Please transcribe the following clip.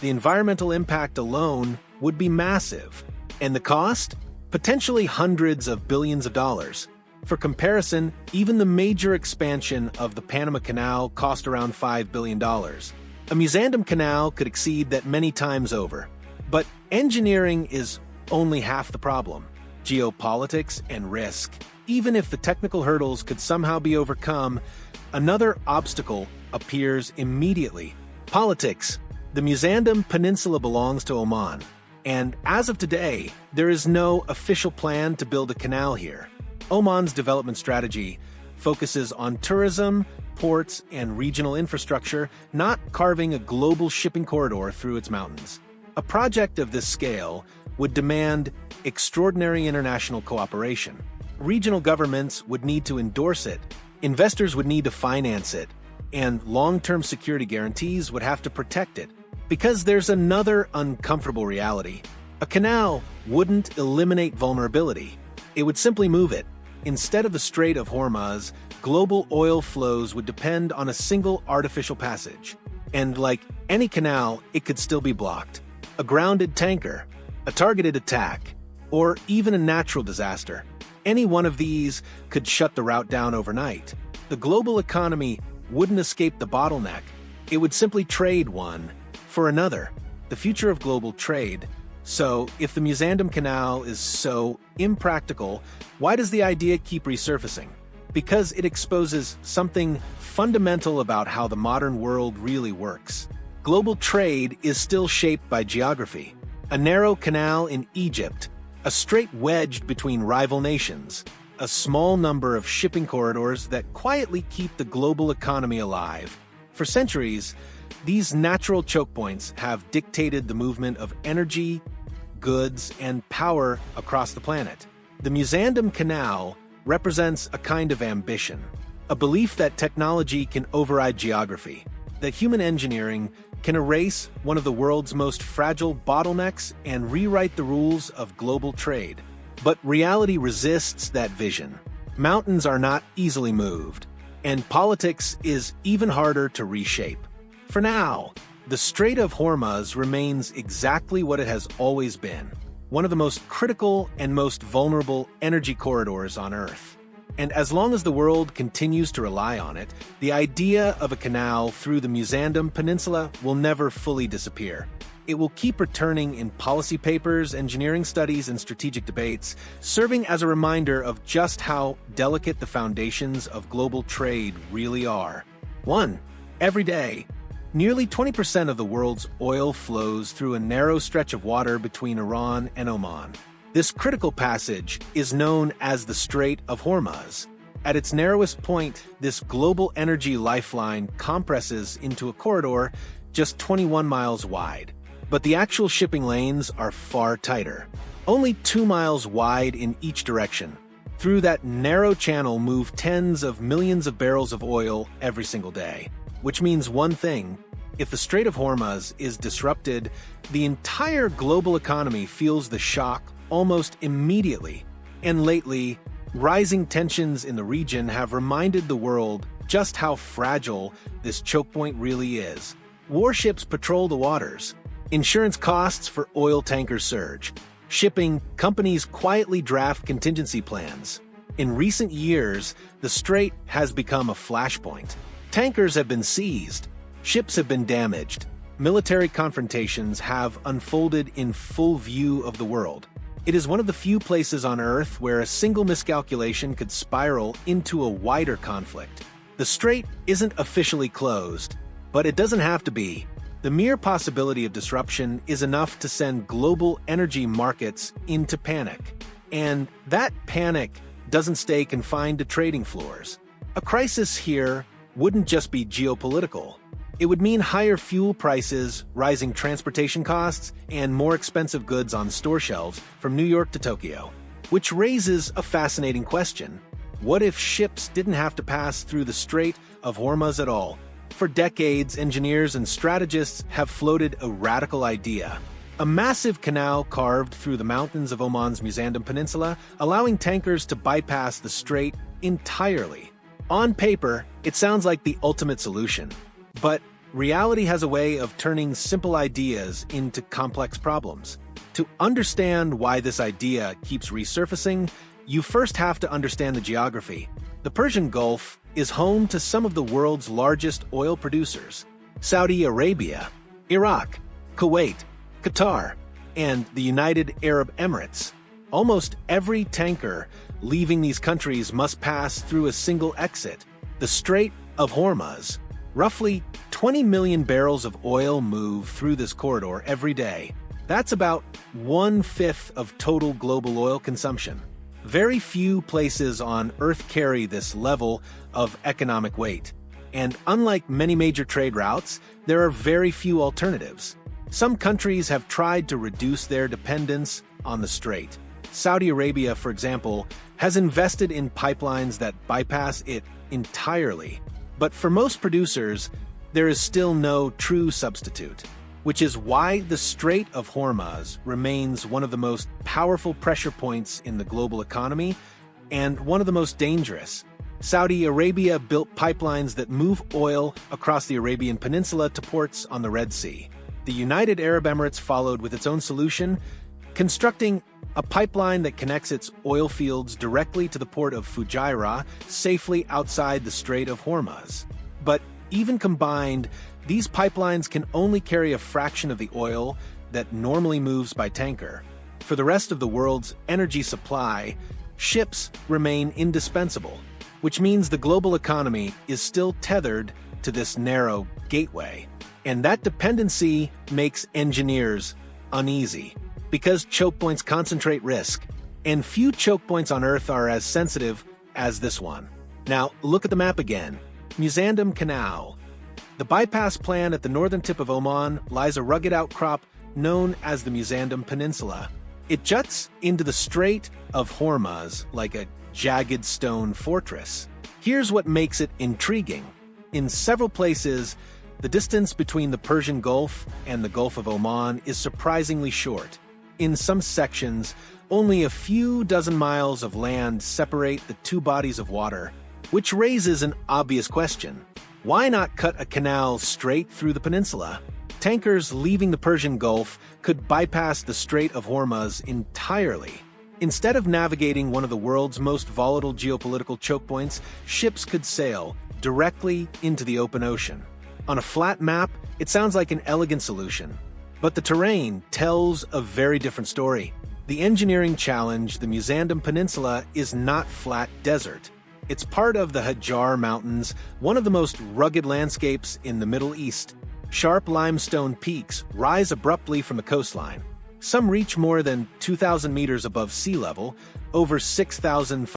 the environmental impact alone would be massive. And the cost? Potentially hundreds of billions of dollars. For comparison, even the major expansion of the Panama Canal cost around $5 billion. A Musandam Canal could exceed that many times over. But engineering is only half the problem. Geopolitics and risk. Even if the technical hurdles could somehow be overcome, another obstacle appears immediately. Politics. The Musandam Peninsula belongs to Oman. And as of today, there is no official plan to build a canal here. Oman's development strategy focuses on tourism, ports, and regional infrastructure, not carving a global shipping corridor through its mountains. A project of this scale would demand extraordinary international cooperation. Regional governments would need to endorse it, investors would need to finance it, and long-term security guarantees would have to protect it. Because there's another uncomfortable reality. A canal wouldn't eliminate vulnerability. It would simply move it. Instead of the Strait of Hormuz, global oil flows would depend on a single artificial passage. And like any canal, it could still be blocked. A grounded tanker, a targeted attack, or even a natural disaster. Any one of these could shut the route down overnight. The global economy wouldn't escape the bottleneck. It would simply trade one for another. The future of global trade. So, if the Musandam Canal is so impractical, why does the idea keep resurfacing? Because it exposes something fundamental about how the modern world really works. Global trade is still shaped by geography. A narrow canal in Egypt, a strait wedged between rival nations, a small number of shipping corridors that quietly keep the global economy alive. For centuries, these natural choke points have dictated the movement of energy, goods, and power across the planet. The Musandam Canal represents a kind of ambition, a belief that technology can override geography, that human engineering can erase one of the world's most fragile bottlenecks and rewrite the rules of global trade. But reality resists that vision. Mountains are not easily moved, and politics is even harder to reshape. For now, the Strait of Hormuz remains exactly what it has always been, one of the most critical and most vulnerable energy corridors on Earth. And as long as the world continues to rely on it, the idea of a canal through the Musandam Peninsula will never fully disappear. It will keep returning in policy papers, engineering studies, and strategic debates, serving as a reminder of just how delicate the foundations of global trade really are. 1. Every day, nearly 20% of the world's oil flows through a narrow stretch of water between Iran and Oman. This critical passage is known as the Strait of Hormuz. At its narrowest point, this global energy lifeline compresses into a corridor just 21 miles wide. But the actual shipping lanes are far tighter, only 2 miles wide in each direction. Through that narrow channel move tens of millions of barrels of oil every single day. Which means one thing: if the Strait of Hormuz is disrupted, the entire global economy feels the shock almost immediately. And lately, rising tensions in the region have reminded the world just how fragile this choke point really is. Warships patrol the waters. Insurance costs for oil tankers surge. Shipping companies quietly draft contingency plans. In recent years, the strait has become a flashpoint. Tankers have been seized, ships have been damaged, military confrontations have unfolded in full view of the world. It is one of the few places on Earth where a single miscalculation could spiral into a wider conflict. The strait isn't officially closed, but it doesn't have to be. The mere possibility of disruption is enough to send global energy markets into panic. And that panic doesn't stay confined to trading floors. A crisis here wouldn't just be geopolitical. It would mean higher fuel prices, rising transportation costs, and more expensive goods on store shelves from New York to Tokyo. Which raises a fascinating question. What if ships didn't have to pass through the Strait of Hormuz at all? For decades, engineers and strategists have floated a radical idea. A massive canal carved through the mountains of Oman's Musandam Peninsula, allowing tankers to bypass the strait entirely. On paper, it sounds like the ultimate solution. But reality has a way of turning simple ideas into complex problems. To understand why this idea keeps resurfacing, you first have to understand the geography. The Persian Gulf is home to some of the world's largest oil producers: Saudi Arabia, Iraq, Kuwait, Qatar, and the United Arab Emirates. Almost every tanker leaving these countries must pass through a single exit, the Strait of Hormuz. Roughly 20 million barrels of oil move through this corridor every day. That's about 1/5 of total global oil consumption. Very few places on Earth carry this level of economic weight. And unlike many major trade routes, there are very few alternatives. Some countries have tried to reduce their dependence on the strait. Saudi Arabia, for example, has invested in pipelines that bypass it entirely. But for most producers, there is still no true substitute, which is why the Strait of Hormuz remains one of the most powerful pressure points in the global economy and one of the most dangerous. Saudi Arabia built pipelines that move oil across the Arabian Peninsula to ports on the Red Sea. The United Arab Emirates followed with its own solution, constructing a pipeline that connects its oil fields directly to the port of Fujairah, safely outside the Strait of Hormuz. But even combined, these pipelines can only carry a fraction of the oil that normally moves by tanker. For the rest of the world's energy supply, ships remain indispensable, which means the global economy is still tethered to this narrow gateway. And that dependency makes engineers uneasy, because choke points concentrate risk, and few choke points on Earth are as sensitive as this one. Now, look at the map again. Muzandam Canal. The bypass plan at the northern tip of Oman lies a rugged outcrop known as the Muzandam Peninsula. It juts into the Strait of Hormuz like a jagged stone fortress. Here's what makes it intriguing. In several places, the distance between the Persian Gulf and the Gulf of Oman is surprisingly short. In some sections, only a few dozen miles of land separate the two bodies of water, which raises an obvious question. Why not cut a canal straight through the peninsula? Tankers leaving the Persian Gulf could bypass the Strait of Hormuz entirely. Instead of navigating one of the world's most volatile geopolitical choke points, ships could sail directly into the open ocean. On a flat map, it sounds like an elegant solution, but the terrain tells a very different story. The engineering challenge, the Muzandam Peninsula, is not flat desert. It's part of the Hajar Mountains, one of the most rugged landscapes in the Middle East. Sharp limestone peaks rise abruptly from the coastline. Some reach more than 2,000 meters above sea level, over 6,000